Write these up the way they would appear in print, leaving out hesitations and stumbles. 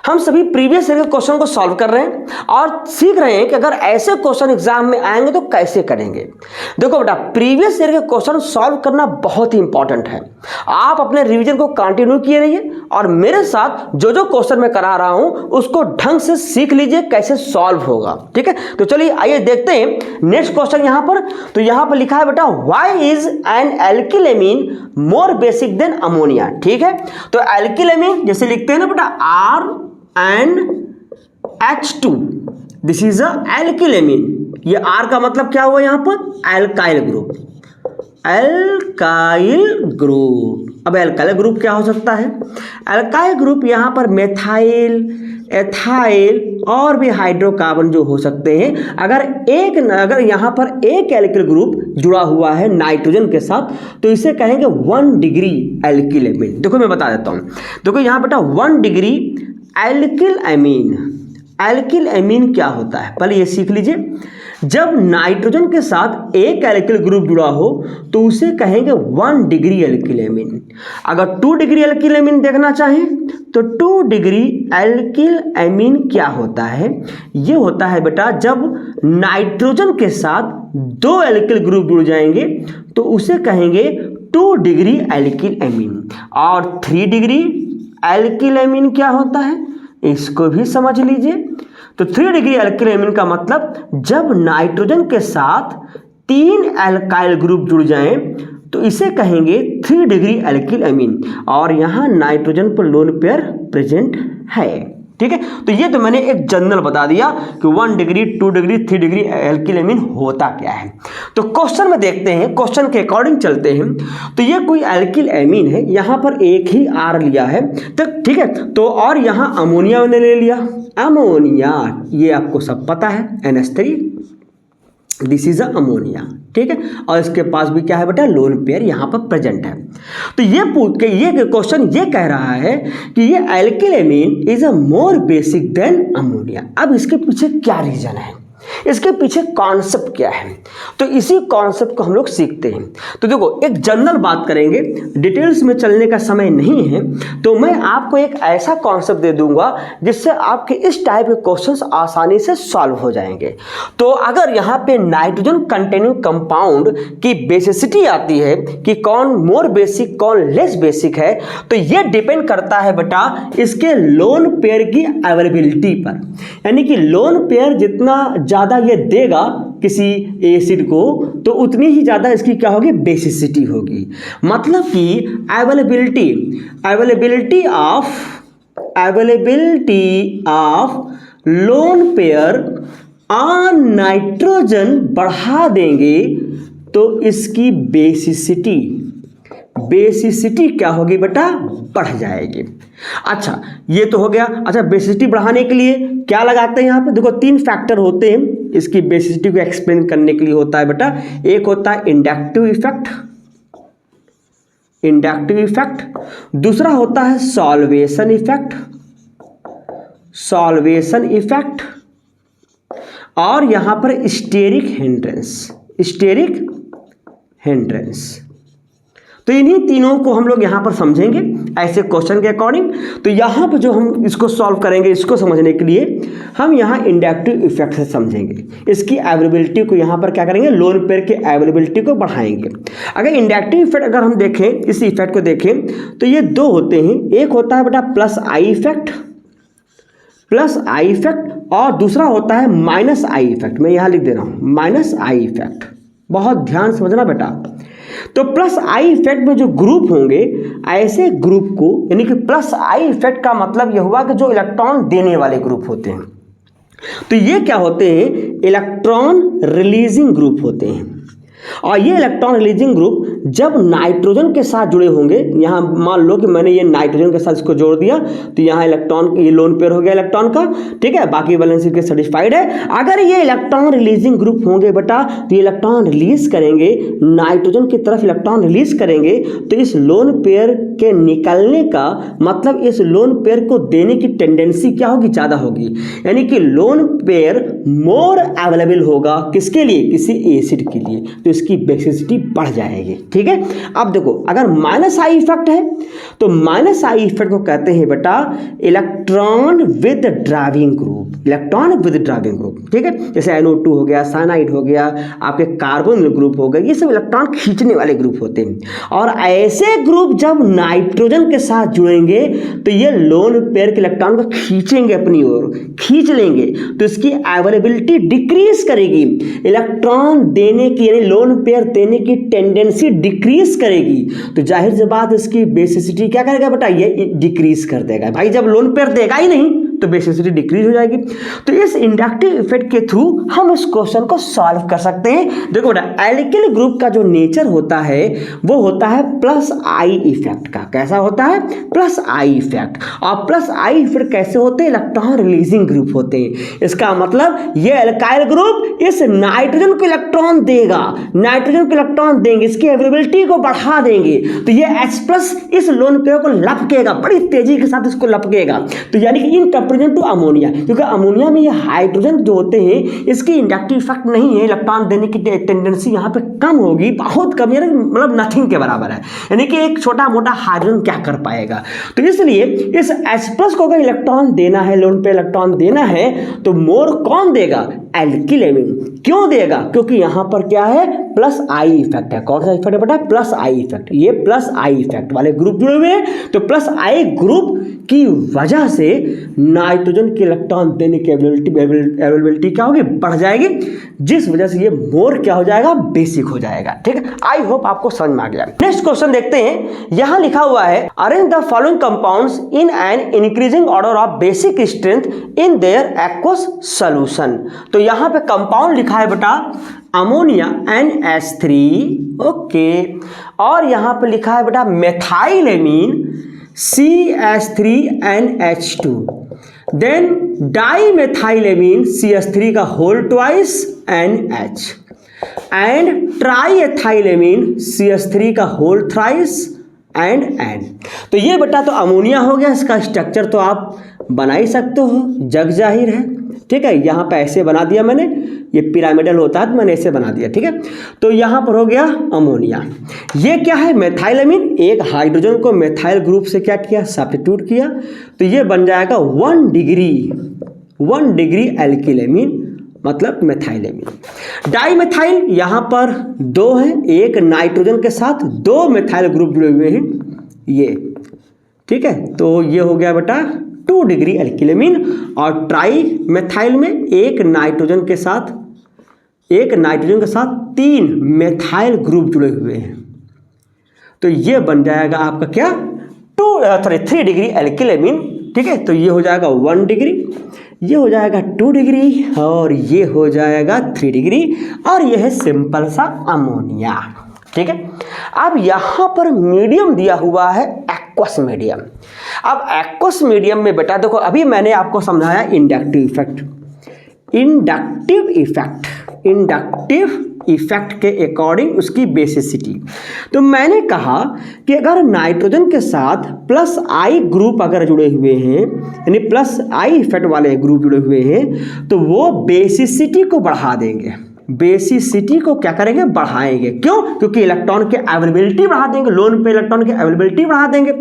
हम सभी previous year के क्वेश्चन को सॉल्व कर रहे हैं और सीख रहे हैं कि अगर ऐसे क्वेश्चन एग्जाम में आएंगे तो कैसे करेंगे। देखो बेटा, प्रीवियस ईयर के क्वेश्चन सॉल्व करना बहुत ही इंपॉर्टेंट है। आप अपने रिवीजन को कंटिन्यू किए रहिए और मेरे साथ जो जो क्वेश्चन मैं करा रहा हूं उसको ढंग से सीख लीजिए कैसे सॉल्व होगा। ठीक है, तो चलिए आइए देखते हैं नेक्स्ट क्वेश्चन यहां पर। तो यहां पर लिखा है बेटा, why is an alkylamine more basic than ammonia. ठीक है, तो एल्किलेमीन जैसे लिखते हैं ना बेटा, RnH2, दिस इज अ एल्किलेमीन। ये R का मतलब क्या हुआ यहां पर, एल्काइल ग्रुप। एल्काइल ग्रुप, अब एल्काइल ग्रुप क्या हो सकता है? एल्काइल ग्रुप यहां पर मेथाइल, एथाइल और भी हाइड्रोकार्बन जो हो सकते हैं। अगर यहां पर एक एल्किल ग्रुप जुड़ा हुआ है नाइट्रोजन के साथ तो इसे कहेंगे 1 डिग्री एल्किलेमीन। देखो मैं बता देता हूं, देखो यहां बेटा 1 degree alkyl amine. Alkyl amine क्या होता है पहले ये सीख लीजिए। जब नाइट्रोजन के साथ एक एल्किल ग्रुप जुड़ा हो तो उसे कहेंगे 1 डिग्री एल्किलेमीन। अगर 2 डिग्री एल्किलेमीन देखना चाहें तो 2 डिग्री एल्किल एमीन क्या होता है? ये होता है बेटा जब नाइट्रोजन के साथ 2 एल्किल ग्रुप जुड़ जाएंगे तो उसे कहेंगे 2 डिग्री एल्किल एमीन। और 3 डिग्री एल्किल एमीन क्या होता है, इसको भी समझ लीजिए। तो 3 डिग्री एल्किल एमीन का मतलब जब नाइट्रोजन के साथ 3 एल्काइल ग्रुप जुड़ जाएं तो इसे कहेंगे 3 डिग्री एल्किल एमीन। और यहां नाइट्रोजन पर लोन पेयर प्रेजेंट है। ठीक है, तो ये तो मैंने एक जनरल बता दिया कि 1 degree, 2 degree, 3 degree alkyl amine होता क्या है। तो क्वेश्चन में देखते हैं, क्वेश्चन के अकॉर्डिंग चलते हैं। तो ये कोई एल्किल एमीन है, यहां पर एक ही R लिया है तो ठीक है। तो और यहां अमोनिया मैंने ले लिया, अमोनिया ये आपको सब पता है, NH3, दिस इज अमोनिया। ठीक है, और इसके पास भी क्या है बेटा, लोन पेयर यहां पर प्रेजेंट है। तो ये क्वेश्चन ये कह रहा है कि ये alkyl amine is a more basic than ammonia. अब इसके पीछे क्या रीजन है, इसके पीछे कॉन्सेप्ट क्या है, तो इसी कॉन्सेप्ट को हम लोग सीखते हैं। तो देखो एक जनरल बात करेंगे, डिटेल्स में चलने का समय नहीं है, तो मैं आपको एक ऐसा कॉन्सेप्ट दे दूंगा जिससे आपके इस टाइप के क्वेश्चंस आसानी से सॉल्व हो जाएंगे। तो अगर यहाँ पे नाइट्रोजन कंटेनिंग कंपाउंड की बेसिसिटी आती है कि कौन मोर बेसिक कौन लेस बेसिक है, तो ये डिपेंड करता है बेटा इसके लोन पेयर की अवेलेबिलिटी पर। यानी कि लोन पेयर जितना ज्यादा ये देगा किसी एसिड को तो उतनी ही ज्यादा इसकी क्या होगी, बेसिसिटी होगी। मतलब कि availability of lone pair on nitrogen बढ़ा देंगे तो इसकी बेसिसिटी क्या होगी बेटा, बढ़ जाएगी। अच्छा ये तो हो गया। अच्छा बेसिसिटी बढ़ाने के लिए क्या लगाते हैं यहाँ पे, देखो 3 फैक्टर होते हैं इसकी बेसिसिटी को एक्सप्लेन करने के लिए होता है बेटा। एक होता है इंडक्टिव इफेक्ट, दूसरा होता है सॉल्वेशन इफेक्ट, और यहां पर स्टेरिक हिंड्रेंस। तो इन्हीं तीनों को हम लोग यहां पर समझेंगे ऐसे क्वेश्चन के अकॉर्डिंग। तो यहां पर जो हम इसको सॉल्व करेंगे, इसको समझने के लिए हम यहां इंडक्टिव इफेक्ट से समझेंगे। इसकी अवेलेबिलिटी को यहां पर क्या करेंगे, लोन पेयर की अवेलेबिलिटी को बढ़ाएंगे। अगर इंडक्टिव इफेक्ट अगर हम देखें, इस इफेक्ट को देखें तो ये 2 होते हैं। एक होता है बेटा प्लस आई इफेक्ट और दूसरा होता है माइनस आई इफेक्ट। मैं यहां लिख दे रहा हूं माइनस आई इफेक्ट, बहुत ध्यान समझना बेटा। तो प्लस आई इफेक्ट में जो ग्रुप होंगे, ऐसे ग्रुप को, यानी कि प्लस आई इफेक्ट का मतलब यह हुआ कि जो इलेक्ट्रॉन देने वाले ग्रुप होते हैं, तो ये क्या होते हैं, इलेक्ट्रॉन रिलीजिंग ग्रुप होते हैं। और ये इलेक्ट्रॉन रिलीजिंग ग्रुप जब नाइट्रोजन के साथ जुड़े होंगे, यहाँ मान लो कि मैंने ये नाइट्रोजन के साथ इसको जोड़ दिया तो यहाँ इलेक्ट्रॉन, ये लोन पेयर हो गया इलेक्ट्रॉन का। ठीक है, बाकी वैलेंसी के सेटिस्फाइड है। अगर ये इलेक्ट्रॉन रिलीजिंग ग्रुप होंगे बेटा तो ये इलेक्ट्रॉन रिलीज करेंगे, नाइट्रोजन की तरफ इलेक्ट्रॉन रिलीज करेंगे, तो इस लोन पेयर के निकलने का मतलब इस लोन पेयर को देने की टेंडेंसी क्या होगी, ज़्यादा होगी। यानी कि लोन पेयर मोर अवेलेबल होगा किसके लिए, किसी एसिड के लिए, तो इसकी बेसिसिटी बढ़ जाएगी। ठीक है, अब देखो अगर माइनस आई इफेक्ट है तो माइनस आई इफेक्ट को कहते हैं बेटा electron with driving group, electron with driving group. ठीक है, जैसे NO2 हो गया, साइनाइड हो गया, आपके कार्बन ग्रुप हो गए, ये सब इलेक्ट्रॉन खींचने वाले ग्रुप होते हैं। और ऐसे ग्रुप जब नाइट्रोजन के साथ जुड़ेंगे तो ये लोन पेयर के इलेक्ट्रॉन को खींचेंगे, अपनी ओर खींच लेंगे, तो इसकी अवेलेबिलिटी डिक्रीज करेगी, इलेक्ट्रॉन देने की यानी लोन पेयर देने की टेंडेंसी डिक्रीज करेगी। तो जाहिर सी बात इसकी बेसिसिटी क्या करेगा बेटा, ये डिक्रीज कर देगा। भाई जब लोन पेयर देगा ही नहीं तो बेसिसिटी डिक्रीज हो जाएगी। तो इस इंडक्टिव इफेक्ट के थ्रू हम इस क्वेश्चन को सॉल्व कर सकते हैं। देखो बेटा एल्किल ग्रुप का जो नेचर होता है वो होता है प्लस आई इफेक्ट का। कैसा होता है, प्लस आई इफेक्ट। और प्लस आई इफेक्ट कैसे होते हैं, इलेक्ट्रॉन रिलीजिंग ग्रुप होते हैं। इसका मतलब ये एल्काइल ग्रुप इस नाइट्रोजन को इलेक्ट्रॉन देगा, नाइट्रोजन को इलेक्ट्रॉन देंगे, इसकी अवेलेबिलिटी को बढ़ा देंगे, तो ये H+ इस लोन पेयर को लपकेगा, बड़ी तेजी के साथ इसको लपकेगा। तो यानी कि इन कंपेरिजन टू अमोनिया, क्योंकि अमोनिया में ये हाइड्रोजन जो होते हैं इसकी इंडक्टिव इफेक्ट नहीं है, इलेक्ट्रॉन देने की टेंडेंसी यहाँ पे कम होगी, बहुत कम, यानी मतलब नथिंग के बराबर है, यानी कि एक छोटा मोटा हाइड्रोजन क्या कर पाएगा। तो इसलिए इस H+ को अगर इलेक्ट्रॉन देना है, लोन पे इलेक्ट्रॉन देना है, तो मोर कौन देगा, एल्किल एमीन। क्यों देगा, क्योंकि यहाँ पर क्या है, प्लस आई इफेक्ट है। कौन सा इफेक्ट है बेटा, प्लस आई इफेक्ट। ये प्लस आई इफेक्ट वाले ग्रुप जुड़े हुए हैं, तो प्लस आई ग्रुप की वजह से नाइट्रोजन के इलेक्ट्रॉन देने की अवेलेबिलिटी क्या होगी, बढ़ जाएगी, जिस वजह से ये मोर क्या हो जाएगा, बेसिक हो जाएगा। ठीक है, आई होप आपको समझ में आ गया। नेक्स्ट क्वेश्चन देखते हैं, यहां लिखा हुआ है arrange the following compounds in an increasing order of basic strength in their aqueous solution. तो यहां पे कंपाउंड लिखा है बेटा अमोनिया NH3, ओके, और यहां पे लिखा है बेटा मेथाइलेमीन CH3NH2, देन डाईमेथाइलेमीन CH3 का whole twice NH, and triethylamine CH3 का होल थ्राइस एंड N। तो ये बेटा तो अमोनिया हो गया, इसका स्ट्रक्चर तो आप बना ही सकते हो, जग जाहिर है। ठीक है, यहाँ पे ऐसे बना दिया मैंने, ये पिरामिडल होता है तो मैंने ऐसे बना दिया। ठीक है, तो यहाँ पर हो गया अमोनिया। ये क्या है, मेथाइलेमीन, एक हाइड्रोजन को मेथाइल ग्रुप से क्या किया, सब्स्टिट्यूट किया, तो ये बन जाएगा 1 डिग्री एल्किलेमीन, मतलब मेथाइलेमीन। डाईमेथाइल यहाँ पर 2 है, एक नाइट्रोजन के साथ 2 मेथाइल ग्रुप जुड़े हुए हैं ये। ठीक है, तो ये हो गया बेटा 2 डिग्री एल्किलेमीन। और ट्राई मेथाइल में एक नाइट्रोजन के साथ 3 मेथाइल ग्रुप जुड़े हुए हैं, तो ये बन जाएगा आपका क्या 3 डिग्री एल्किलेमीन। ठीक है, तो ये हो जाएगा 1 डिग्री, ये हो जाएगा 2 डिग्री, और ये हो जाएगा 3 डिग्री, और ये है सिंपल सा अमोनिया। ठीक है, अब यहाँ पर मीडियम दिया हुआ है एक्वस मीडियम। अब एक्वस मीडियम में बेटा देखो, अभी मैंने आपको समझाया इंडक्टिव इफेक्ट के अकॉर्डिंग उसकी बेसिसिटी। तो मैंने कहा कि अगर नाइट्रोजन के साथ प्लस आई ग्रुप अगर जुड़े हुए हैं, यानी प्लस आई इफेक्ट वाले ग्रुप जुड़े हुए हैं, तो वो बेसिसिटी को बढ़ा देंगे, बेसिसिटी को क्या करेंगे, बढ़ाएंगे। क्यों, क्योंकि इलेक्ट्रॉन की अवेलेबिलिटी बढ़ा देंगे, लोन पे इलेक्ट्रॉन की अवेलेबिलिटी बढ़ा देंगे,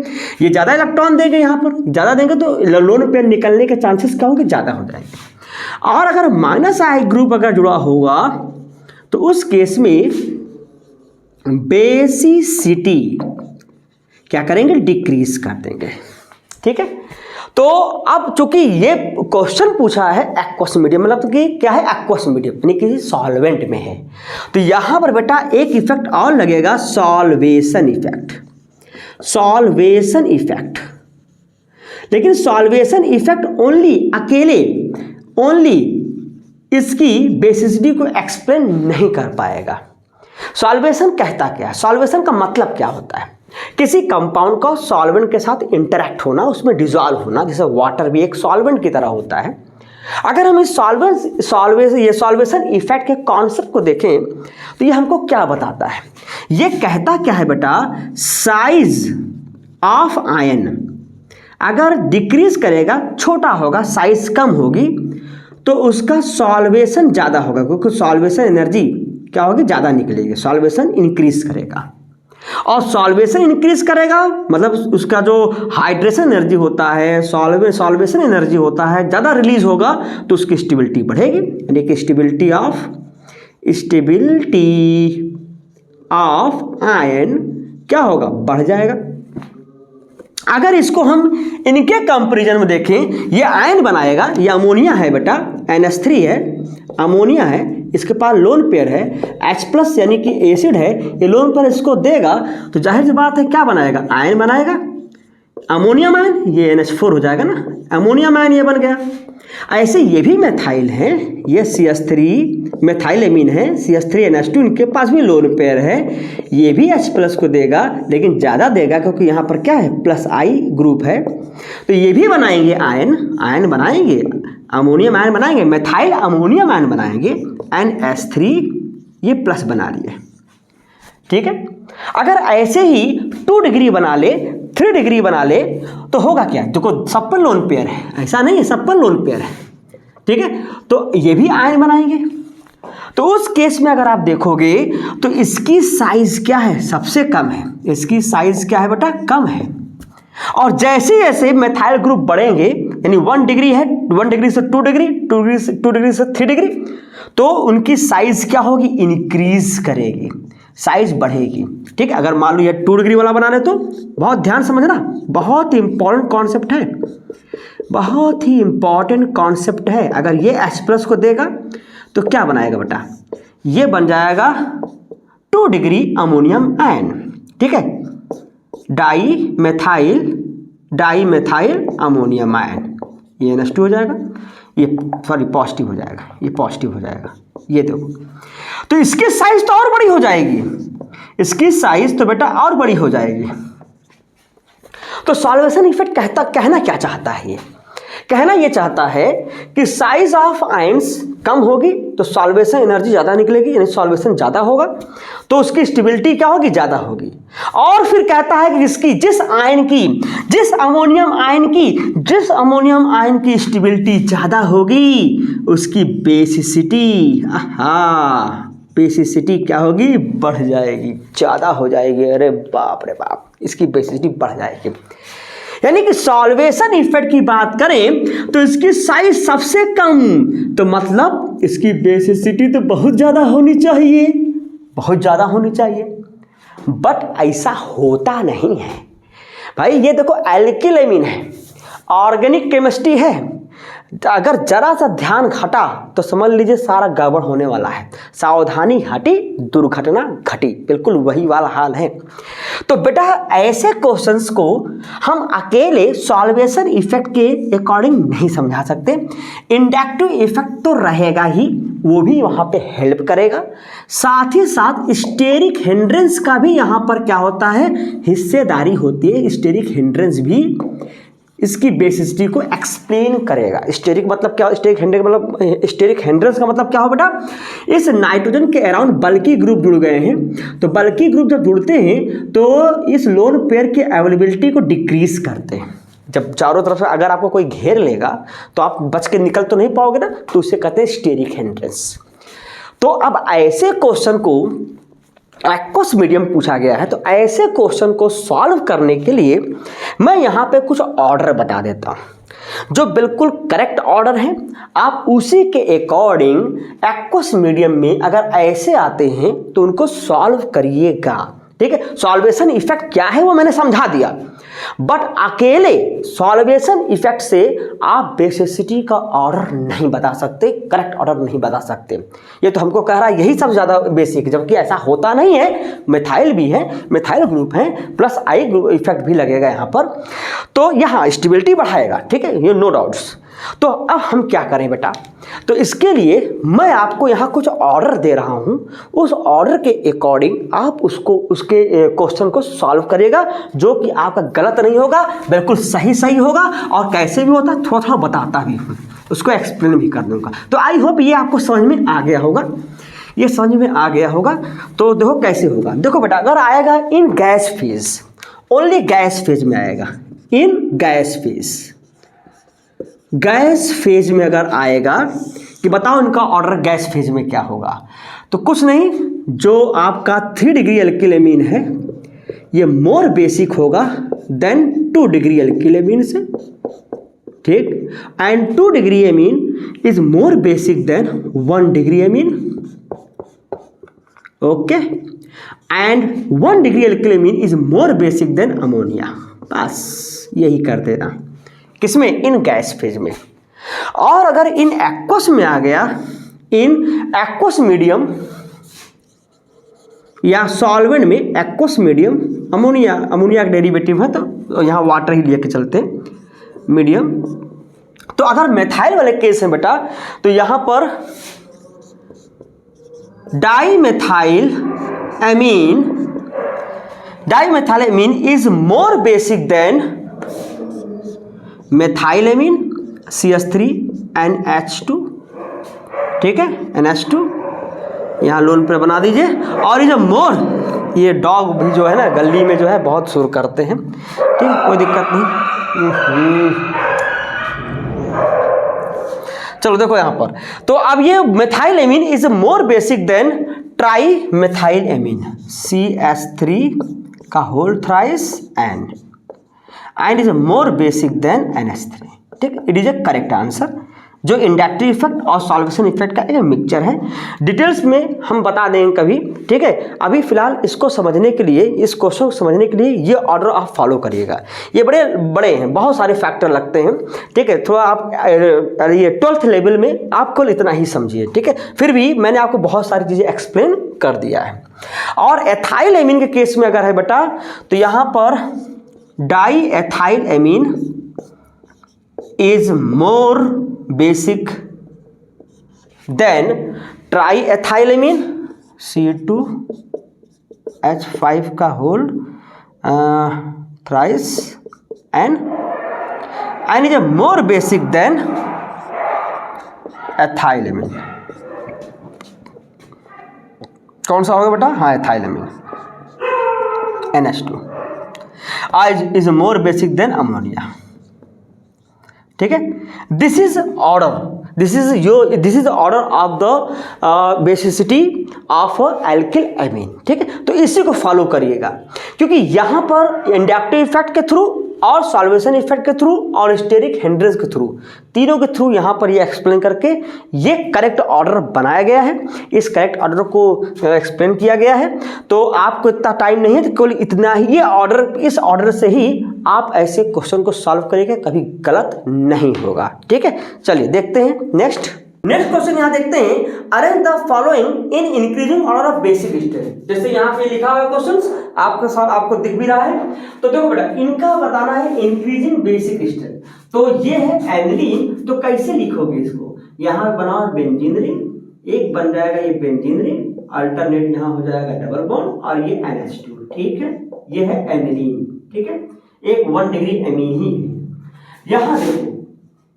ये ज़्यादा इलेक्ट्रॉन देंगे, यहाँ पर ज़्यादा देंगे तो लोन पे निकलने के चांसेस क्या होंगे, ज़्यादा हो जाएंगे। और अगर माइनस आई ग्रुप अगर जुड़ा होगा तो उस केस में बेसिसिटी क्या करेंगे, डिक्रीज कर देंगे। ठीक है, तो अब चूंकि ये क्वेश्चन पूछा है एक्वस मीडियम, मतलब तो कि क्या है, एक्वस मीडियम यानी किसी सॉल्वेंट में है, तो यहां पर बेटा एक इफेक्ट और लगेगा, सॉल्वेशन इफेक्ट। लेकिन सॉल्वेशन इफेक्ट ओनली इसकी बेसिसिटी को एक्सप्लेन नहीं कर पाएगा। सॉल्वेशन कहता क्या है, सॉल्वेशन का मतलब क्या होता है, किसी कंपाउंड का सॉल्वेंट के साथ इंटरेक्ट होना, उसमें डिसॉल्व होना, जैसे वाटर भी एक सॉल्वेंट की तरह होता है। अगर हम इस सॉल्वेशन इफेक्ट के कॉन्सेप्ट को देखें तो ये हमको क्या बताता है, ये कहता क्या है बेटा, साइज ऑफ आयन अगर डिक्रीज करेगा, छोटा होगा, साइज कम होगी, तो उसका सॉल्वेशन ज़्यादा होगा, क्योंकि सॉल्वेशन एनर्जी क्या होगी, ज़्यादा निकलेगी, सॉल्वेशन इंक्रीज करेगा। और सॉल्वेशन इंक्रीज करेगा मतलब उसका जो हाइड्रेशन एनर्जी होता है, सॉल्वेशन एनर्जी होता है, ज़्यादा रिलीज होगा तो उसकी स्टेबिलिटी बढ़ेगी, यानी कि स्टेबिलिटी ऑफ आयन क्या होगा, बढ़ जाएगा। अगर इसको हम इनके कंपैरिजन में देखें, ये आयन बनाएगा, ये अमोनिया है बेटा, NH3 है, अमोनिया है, इसके पास लोन पेयर है, H+ यानी कि एसिड है, ये लोन पेयर इसको देगा तो जाहिर सी बात है क्या बनाएगा, आयन बनाएगा, अमोनियम आयन, ये NH4 हो जाएगा ना, अमोनियम आयन ये बन गया। ऐसे ये भी मेथाइल है, ये CH3 मेथाइल एमीन है, CH3NH2, इनके पास भी लोन पेयर है, ये भी H+ को देगा, लेकिन ज़्यादा देगा क्योंकि यहाँ पर क्या है, +I ग्रुप है, तो ये भी बनाएंगे आयन बनाएंगे, अमोनियम आयन बनाएंगे, मेथाइल अमोनियम आयन बनाएंगे, NH3 ये प्लस बना लिए, ठीक है। अगर ऐसे ही 2 डिग्री बना ले, 3 डिग्री बना ले तो होगा क्या, देखो सब पर लोन पेयर है, ऐसा नहीं है, सब पर लोन पेयर है, ठीक है, तो ये भी आयन बनाएंगे। तो उस केस में अगर आप देखोगे तो इसकी साइज क्या है, सबसे कम है, इसकी साइज क्या है बेटा, कम है। और जैसे जैसे मेथाइल ग्रुप बढ़ेंगे, यानी 1 डिग्री है, 1 डिग्री से 2 डिग्री, 2 डिग्री से 3 डिग्री, तो उनकी साइज क्या होगी, इंक्रीज करेगी, साइज बढ़ेगी, ठीक है। अगर मान लो ये 2 डिग्री वाला बना रहे तो बहुत ध्यान समझना, बहुत इंपॉर्टेंट कॉन्सेप्ट है, बहुत ही इंपॉर्टेंट कॉन्सेप्ट है। अगर ये H+ को देगा तो क्या बनाएगा बेटा, ये बन जाएगा 2 डिग्री अमोनियम आयन, ठीक है, डाई मेथाइल अमोनियम आयन, ये NH2 हो जाएगा, ये सॉरी पॉजिटिव हो जाएगा, ये पॉजिटिव हो जाएगा, ये देखो। तो इसकी साइज तो और बड़ी हो जाएगी, इसकी साइज तो बेटा और बड़ी हो जाएगी। तो सॉल्वेशन इफेक्ट कहना क्या चाहता है, ये कहना ये चाहता है कि साइज ऑफ आयंस कम होगी तो सॉल्वेशन एनर्जी ज़्यादा निकलेगी, यानी सॉल्वेशन ज़्यादा होगा तो उसकी स्टेबिलिटी क्या होगी, ज़्यादा होगी। और फिर कहता है कि जिस अमोनियम आयन की स्टेबिलिटी ज़्यादा होगी उसकी बेसिसिटी क्या होगी, बढ़ जाएगी, ज़्यादा हो जाएगी। अरे बाप रे बाप, इसकी बेसिसिटी बढ़ जाएगी। यानी कि सॉल्वेशन इफेक्ट की बात करें तो इसकी साइज सबसे कम, तो मतलब इसकी बेसिसिटी तो बहुत ज़्यादा होनी चाहिए, बट ऐसा होता नहीं है भाई। ये देखो एल्किल एमीन है, ऑर्गेनिक केमिस्ट्री है, अगर जरा सा ध्यान हटा तो समझ लीजिए सारा गड़बड़ होने वाला है। सावधानी हटी दुर्घटना घटी, बिल्कुल वही वाला हाल है। तो बेटा ऐसे क्वेश्चंस को हम अकेले सॉल्वेशन इफेक्ट के अकॉर्डिंग नहीं समझा सकते, इंडक्टिव इफेक्ट तो रहेगा ही, वो भी वहाँ पे हेल्प करेगा। साथ ही साथ स्टेरिक हिंड्रेंस का भी यहाँ पर क्या होता है, हिस्सेदारी होती है। स्टेरिक हिंड्रेंस भी इसकी बेसिसिटी को एक्सप्लेन करेगा। स्टेरिक मतलब क्या, स्टेरिक हिंड्रेंस का मतलब क्या हो बेटा, इस नाइट्रोजन के अराउंड बल्की ग्रुप जुड़ गए हैं, तो बल्की ग्रुप जब जुड़ते हैं तो इस लोन पेयर की अवेलेबिलिटी को डिक्रीज करते हैं। जब चारों तरफ से अगर आपको कोई घेर लेगा तो आप बच के निकल तो नहीं पाओगे ना, तो उसे कहते हैं स्टेरिक हिंड्रेंस। तो अब ऐसे क्वेश्चन को एक्वस मीडियम पूछा गया है, तो ऐसे क्वेश्चन को सॉल्व करने के लिए मैं यहाँ पे कुछ ऑर्डर बता देता हूँ जो बिल्कुल करेक्ट ऑर्डर है। आप उसी के अकॉर्डिंग एक्वस मीडियम में अगर ऐसे आते हैं तो उनको सॉल्व करिएगा, ठीक है। सॉल्वेशन इफेक्ट क्या है वो मैंने समझा दिया, बट अकेले सॉल्वेशन इफेक्ट से आप बेसिसिटी का ऑर्डर नहीं बता सकते, करेक्ट ऑर्डर नहीं बता सकते। ये तो हमको कह रहा है यही सब ज़्यादा बेसिक, जबकि ऐसा होता नहीं है। मिथाइल भी है, मिथाइल ग्रुप है, प्लस आई ग्रुप इफेक्ट भी लगेगा यहाँ पर, तो यहाँ स्टेबिलिटी बढ़ाएगा, ठीक है, ये नो डाउट्स। तो अब हम क्या करें बेटा, तो इसके लिए मैं आपको यहाँ कुछ ऑर्डर दे रहा हूँ, उस ऑर्डर के अकॉर्डिंग आप उसके क्वेश्चन को सॉल्व करिएगा, जो कि आपका गलत नहीं होगा, बिल्कुल सही होगा। और कैसे भी होता थोड़ा थोड़ा बताता भी हूँ, उसको एक्सप्लेन भी कर दूँगा। तो आई होप ये आपको समझ में आ गया होगा, ये समझ में आ गया होगा। तो देखो कैसे होगा, देखो बेटा अगर आएगा इन gas phase, only gas phase में आएगा, इन गैस फेज, गैस फेज में अगर आएगा कि बताओ इनका ऑर्डर गैस फेज में क्या होगा, तो कुछ नहीं, जो आपका 3 डिग्री एल्किल एमीन है ये मोर बेसिक होगा देन 2 डिग्री एल्किल एमीन से, ठीक, and 2 degree amine is more basic than 1 degree amine, okay, and 1 degree alkyl amine is more basic than ammonia. बस यही कर देना किसमें, इन गैस फेज में। और अगर इन एक्वस में आ गया, इन एक्वस मीडियम या सॉल्वेंट में, एक्वस मीडियम, अमोनिया, अमोनिया का डेरिवेटिव है तो यहाँ वाटर ही लेके चलते हैं, मीडियम। तो अगर मेथाइल वाले केस में बेटा, तो यहां पर dimethyl amine is more basic than methyl amine CH3 NH2, ठीक है, NH2 यहाँ लोन पे बना दीजिए। और ये जो मोर, ये डॉग भी जो है ना गली में जो है बहुत शोर करते हैं, ठीक है, कोई दिक्कत नहीं। चलो देखो यहाँ पर, तो अब ये methyl amine is more basic than trimethyl amine CH3 का whole thrice and is more basic than NH3, ठीक, it is a correct answer. जो इंडक्टिव इफेक्ट और सॉल्वेशन इफेक्ट का एक मिक्सचर है, डिटेल्स में हम बता देंगे कभी, ठीक है। अभी फिलहाल इसको समझने के लिए, इस क्वेश्चन को समझने के लिए ये ऑर्डर आप फॉलो करिएगा। ये बड़े बड़े हैं, बहुत सारे फैक्टर लगते हैं, ठीक है। थोड़ा आप ये 12th लेवल में आपको इतना ही समझिए, ठीक है। फिर भी मैंने आपको बहुत सारी चीज़ें एक्सप्लेन कर दिया है। और एथाइल एमीन के केस में अगर है बेटा, तो यहाँ पर diethyl amine is more basic than triethylamine C2H5 का whole thrice and is more basic than ethylamine। कौन सा होगा बेटा, हाँ ethylamine NH2 is more basic than ammonia, ठीक है। This is order, this is order of the basicity of alkyl amine, ठीक है। तो इसी को फॉलो करिएगा, क्योंकि यहाँ पर इंडक्टिव इफेक्ट के थ्रू और सॉल्वेशन इफेक्ट के थ्रू और स्टेरिक हिंड्रेंस के थ्रू, तीनों के थ्रू यहाँ पर ये एक्सप्लेन करके ये करेक्ट ऑर्डर बनाया गया है। इस करेक्ट ऑर्डर को एक्सप्लेन किया गया है। तो आपको इतना टाइम नहीं है, तो केवल इतना ही ये ऑर्डर, इस ऑर्डर से ही आप ऐसे क्वेश्चन को सॉल्व करेंगे, कभी गलत नहीं होगा, ठीक है। चलिए देखते हैं नेक्स्ट क्वेश्चन यहाँ देखते हैं। Arrange the following in increasing order of basic state. जैसे यहाँ पे लिखा हुआ क्वेश्चंस आपको दिख भी रहा है, तो देखो बेटा इनका बताना है इंक्रीजिंग बेसिक स्टेट। तो ये है एनिलीन, तो कैसे लिखोगे इसको, यहाँ बनाओ बेंजीन रिंग, एक बन जाएगा ये बेंजीन रिंग, अल्टरनेट यहाँ हो जाएगा डबल बॉन्ड और ये NH2, ठीक है। ये है एनिलीन, ठीक है, एक 1 डिग्री एमीन ही है। यहाँ देखो,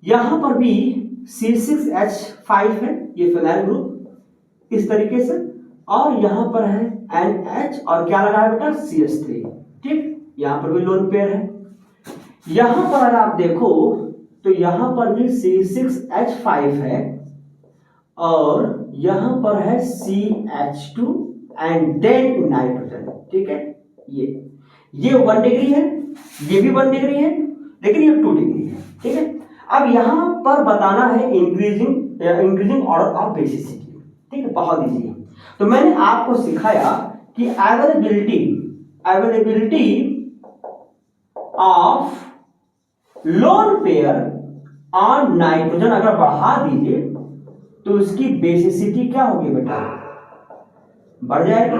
यहाँ पर भी C6H5 है, ये फिनाइल ग्रुप इस तरीके से, और यहाँ पर है NH और क्या लगा है बेटा CH3, ठीक, यहाँ पर भी लोन पेयर है। यहाँ पर अगर आप देखो तो यहाँ पर भी C6H5 है और यहाँ पर है CH2 एंड देन नाइट्रोजन, ठीक है। ये 1 डिग्री है, ये भी 1 डिग्री है, लेकिन ये 2 डिग्री है, ठीक है। अब यहाँ पर बताना है इंक्रीजिंग ऑर्डर ऑफ बेसिसिटी, ठीक है, बहुत इजी है। तो मैंने आपको सिखाया कि availability of lone pair on nitrogen अगर बढ़ा दीजिए तो उसकी बेसिसिटी क्या होगी बेटा, बढ़ जाएगी,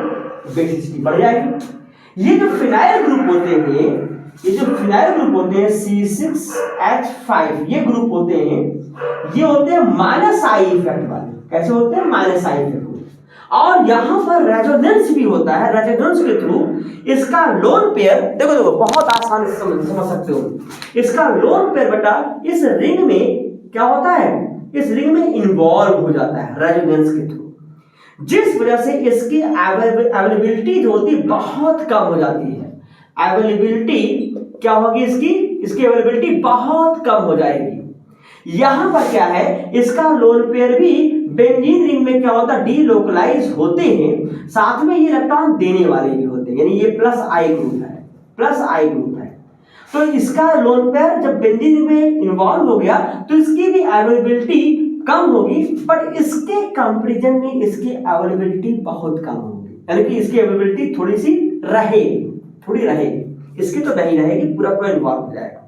बेसिसिटी बढ़ जाएगी। ये जो फिनाइल ग्रुप होते हैं, C6H5, ये ग्रुप होते हैं, ये होते हैं माइनस आई इफेक्ट वाले। कैसे होते हैं, माइनस आई इफेक्ट। और यहां पर रेजोनेंस भी होता है, रेजोनेंस के थ्रू इसका लोन पेयर, देखो बहुत आसान से समझ सकते हो। इसका लोन पेयर बेटा इस रिंग में क्या होता है, इस रिंग में इन्वॉल्व हो जाता है रेजोनेंस के थ्रू, जिस वजह से इसकी अवेलेबिलिटी जो होती है बहुत कम हो जाती है। अवेलेबिलिटी क्या होगी इसकी अवेलेबिलिटी बहुत कम हो जाएगी। यहाँ पर क्या है, इसका लोन पेयर भी बेंजीन रिंग में क्या होता है, डीलोकलाइज होते हैं, साथ में ये इलेक्ट्रॉन देने वाले भी होते हैं, यानी ये प्लस आई ग्रुप है, प्लस आई ग्रुप है। तो इसका लोन पेयर जब बेंजीन रिंग में इन्वॉल्व हो गया तो इसकी भी अवेलेबिलिटी कम होगी, बट इसके कंपैरिजन में इसकी अवेलेबिलिटी बहुत कम होगी, यानी कि इसकी अवेलेबिलिटी थोड़ी सी रहेगी, थोड़ी रहेगी, इसकी तो नहीं रहेगी, पूरा पूरा इन्वॉल्व हो जाएगा।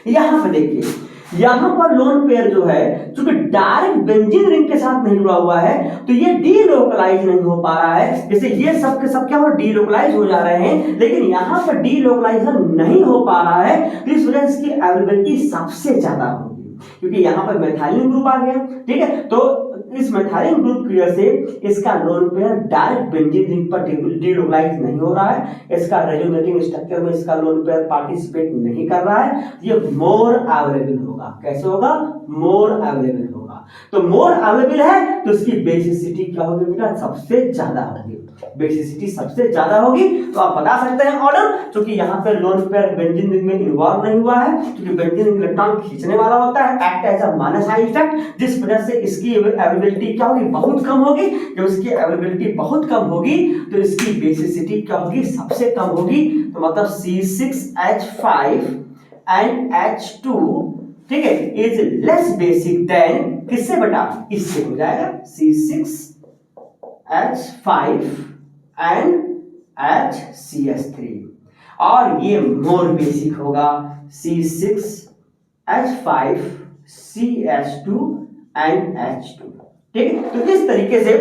यहां पर देखिए, यहां पर लोन पेयर जो है चूंकि डायरेक्ट बेंजीन रिंग के साथ नहीं जुड़ा हुआ है तो ये डीलोकलाइज नहीं हो पा रहा है, जैसे ये सब के सब क्या हो डीलोकलाइज हो जा रहे हैं, लेकिन यहां पर डीलोकलाइजेशन नहीं हो पा रहा है, तो इस वजह से इसकी अवेलेबिलिटी सबसे ज्यादा होगी, क्योंकि यहां पर मेथाइलिन ग्रुप आ गया, ठीक है। तो इस मेथाइलिन ग्रुप की वजह से इसका lone pair direct benzene ring पर डीलोकलाइज नहीं हो रहा है, इसका रेजोनेटिंग स्ट्रक्चर में इसका लोन पेयर पार्टिसिपेट नहीं कर रहा है, ये मोर अवेलेबल होगा। कैसे होगा, मोर अवेलेबल होगा। तो मोर अवेलेबल है तो इसकी बेसिसिटी क्या होगी बेटा, सबसे ज्यादा होगी, बेसिसिटी सबसे ज्यादा होगी। तो आप बता सकते हैं ऑर्डर, क्योंकि यहाँ पे लोन पेयर बेंजीन रिंग में इन्वॉल्व नहीं हुआ है, क्योंकि बेंजीन रिंग इलेक्ट्रॉन खींचने वाला होता है, act as a minus I effect, जिस वजह से इसकी अवेलेबिलिटी क्या होगी, बहुत कम होगी। जब इसकी अवेलेबिलिटी बहुत कम होगी तो इसकी बेसिसिटी क्या होगी, सबसे कम होगी। तो मतलब C6H5 एंड H2, ठीक है, इज लेस बेसिक देन किससे बेटा, इससे हो जाएगा C6H5 एंड HCS3, और ये मोर बेसिक होगा C6H5 CH2 एंड H2, ठीक है। तो इस तरीके से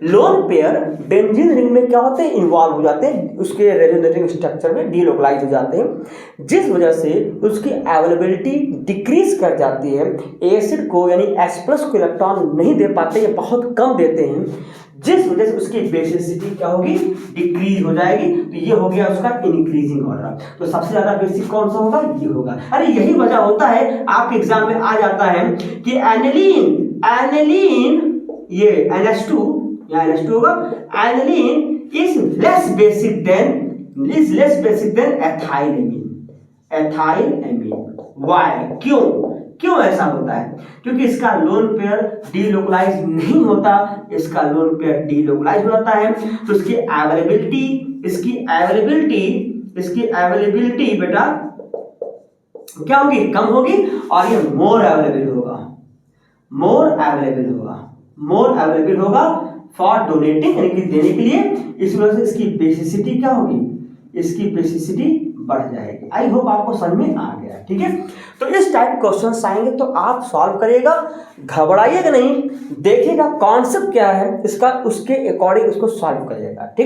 लोन पेयर बेंजीन रिंग में क्या होते हैं, इन्वॉल्व हो जाते हैं, उसके रेजोनेटिंग स्ट्रक्चर में डीलोकलाइज हो जाते हैं, जिस वजह से उसकी अवेलेबिलिटी डिक्रीज कर जाती है, एसिड को यानी H+ को इलेक्ट्रॉन नहीं दे पाते, ये बहुत कम देते हैं, जिस वजह से उसकी बेसिसिटी क्या होगी, डिक्रीज हो जाएगी। तो ये हो गया उसका इंक्रीजिंग ऑर्डर। तो सबसे ज्यादा बेसिक कौन सा होगा, ये होगा। अरे यही वजह होता है, आपके एग्जाम में आ जाता है कि एनिलीन ये NH2 या NH2 होगा, aniline is less basic than ethylamine. Why, क्यों ऐसा होता है, क्योंकि इसका लोन पेयर डीलोकलाइज नहीं होता, इसका लोन पेयर डीलोकलाइज हो जाता है, तो इसकी अवेलेबिलिटी बेटा क्या होगी, कम होगी, और ये मोर अवेलेबल होगा फॉर डोनेटिंग, यानी कि देने के लिए। इस वजह से इसकी बेसिसिटी क्या होगी, इसकी बेसिसिटी बढ़ जाएगी। आई होप आपको समझ में आ गया, ठीक है। तो इस टाइप क्वेश्चंस आएंगे तो आप सॉल्व करिएगा, घबराइएगा नहीं, देखिएगा कॉन्सेप्ट क्या है इसका, उसके अकॉर्डिंग उसको सॉल्व करिएगा, ठीक है।